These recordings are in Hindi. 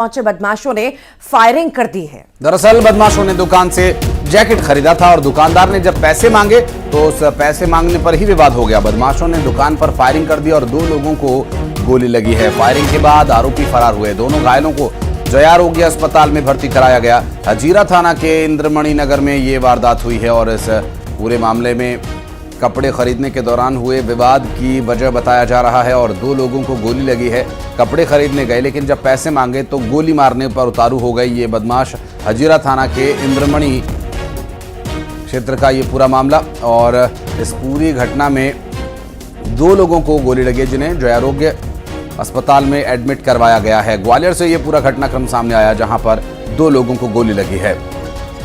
पहुंचे बदमाशों ने फायरिंग कर दी है। दरअसल बदमाशों ने दुकान से जैकेट खरीदा था और दुकानदार ने जब पैसे मांगे तो उस पैसे मांगने पर ही विवाद हो गया। बदमाशों ने दुकान पर फायरिंग कर दी और 2 लोगों को गोली लगी है। फायरिंग के बाद आरोपी फरार हुए। दोनों घायलों को जया आरोग्य अस्पताल में भर्ती कराया गया। हजीरा थाना के इंद्रमणि नगर में ये वारदात हुई है और इस पूरे मामले में कपड़े खरीदने के दौरान हुए विवाद की वजह बताया जा रहा है और 2 लोगों को गोली लगी है। कपड़े खरीदने गए लेकिन जब पैसे मांगे तो गोली मारने पर उतारू हो गए ये बदमाश। हजीरा थाना के इंद्रमणि क्षेत्र का ये पूरा मामला और इस पूरी घटना में 2 लोगों को गोली लगी जिन्हें जया आरोग्य अस्पताल में एडमिट करवाया गया है। ग्वालियर से ये पूरा घटनाक्रम सामने आया जहां पर 2 लोगों को गोली लगी है।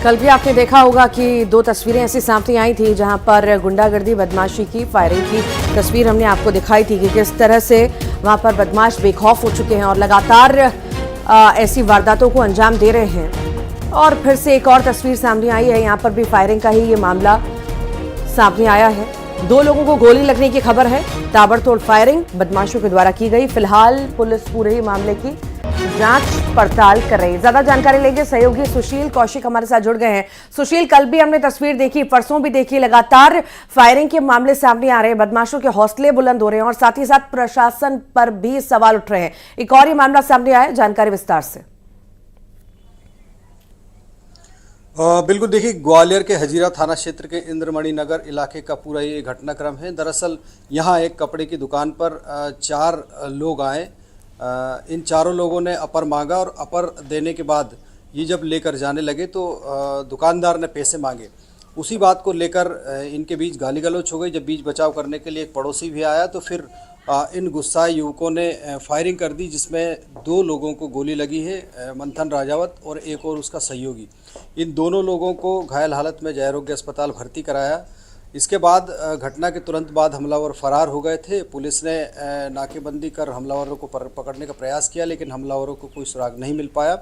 कल भी आपने देखा होगा कि 2 तस्वीरें ऐसी सामने आई थी जहां पर गुंडागर्दी बदमाशी की फायरिंग की तस्वीर हमने आपको दिखाई थी कि किस तरह से वहां पर बदमाश बेखौफ हो चुके हैं और लगातार ऐसी वारदातों को अंजाम दे रहे हैं। और फिर से एक और तस्वीर सामने आई है, यहाँ पर भी फायरिंग का ही ये मामला सामने आया है। 2 लोगों को गोली लगने की खबर है। ताबड़तोड़ फायरिंग बदमाशों के द्वारा की गई। फिलहाल पुलिस पूरे ही मामले की जांच पड़ताल कर रही है। ज्यादा जानकारी लेंगे सहयोगी सुशील कौशिक हमारे साथ जुड़ गए हैं। सुशील, कल भी हमने तस्वीर देखी, परसों भी देखी, लगातार फायरिंग के मामले सामने आ रहे हैं, बदमाशों के हौसले बुलंद हो रहे हैं और साथ ही साथ प्रशासन पर भी सवाल उठ रहे हैं। एक और ये मामला सामने आया, जानकारी विस्तार से। बिल्कुल, देखिए ग्वालियर के हजीरा थाना क्षेत्र के इंद्रमणि नगर इलाके का पूरा ये घटनाक्रम है। दरअसल यहाँ एक कपड़े की दुकान पर 4 लोग आए। इन चारों लोगों ने अपर मांगा और अपर देने के बाद ये जब लेकर जाने लगे तो दुकानदार ने पैसे मांगे। उसी बात को लेकर इनके बीच गाली गलौच हो गई। जब बीच बचाव करने के लिए एक पड़ोसी भी आया तो फिर इन गुस्साए युवकों ने फायरिंग कर दी जिसमें 2 लोगों को गोली लगी है, मंथन राजावत और एक और उसका सहयोगी। इन दोनों लोगों को घायल हालत में जया आरोग्य अस्पताल भर्ती कराया। इसके बाद घटना के तुरंत बाद हमलावर फरार हो गए थे। पुलिस ने नाकेबंदी कर हमलावरों को पकड़ने का प्रयास किया लेकिन हमलावरों को कोई सुराग नहीं मिल पाया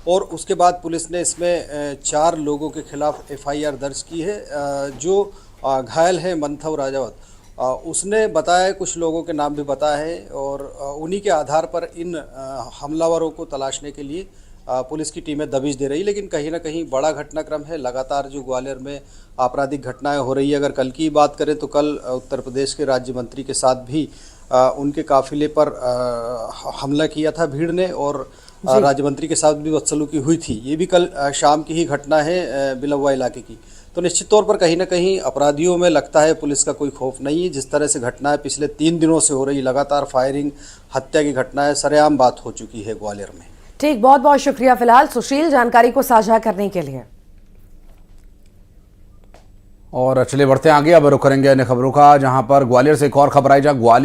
और उसके बाद पुलिस ने इसमें 4 लोगों के खिलाफ FIR दर्ज की है। जो घायल है मंथन राजावत, उसने बताया, कुछ लोगों के नाम भी बताए हैं और उन्हीं के आधार पर इन हमलावरों को तलाशने के लिए पुलिस की टीमें दबिश दे रही। लेकिन कहीं ना कहीं बड़ा घटनाक्रम है। लगातार जो ग्वालियर में आपराधिक घटनाएं हो रही है, अगर कल की बात करें तो कल उत्तर प्रदेश के राज्य मंत्री के साथ भी उनके काफिले पर हमला किया था भीड़ ने और राज्य मंत्री के साथ भी बदसलूकी हुई थी। ये भी कल शाम की ही घटना है बिलवा इलाके की। तो निश्चित तौर पर कहीं ना कहीं अपराधियों में लगता है पुलिस का कोई खौफ नहीं है। जिस तरह से घटनाएं पिछले 3 दिनों से हो रही, लगातार फायरिंग, हत्या की घटनाएं सरेआम बात हो चुकी है ग्वालियर में। ठीक, बहुत बहुत शुक्रिया फिलहाल सुशील जानकारी को साझा करने के लिए। और चलिए बढ़ते हैं आगे। अब रुख करेंगे अन्य खबरों का, जहां पर ग्वालियर से एक और खबर आई जहां ग्वालियर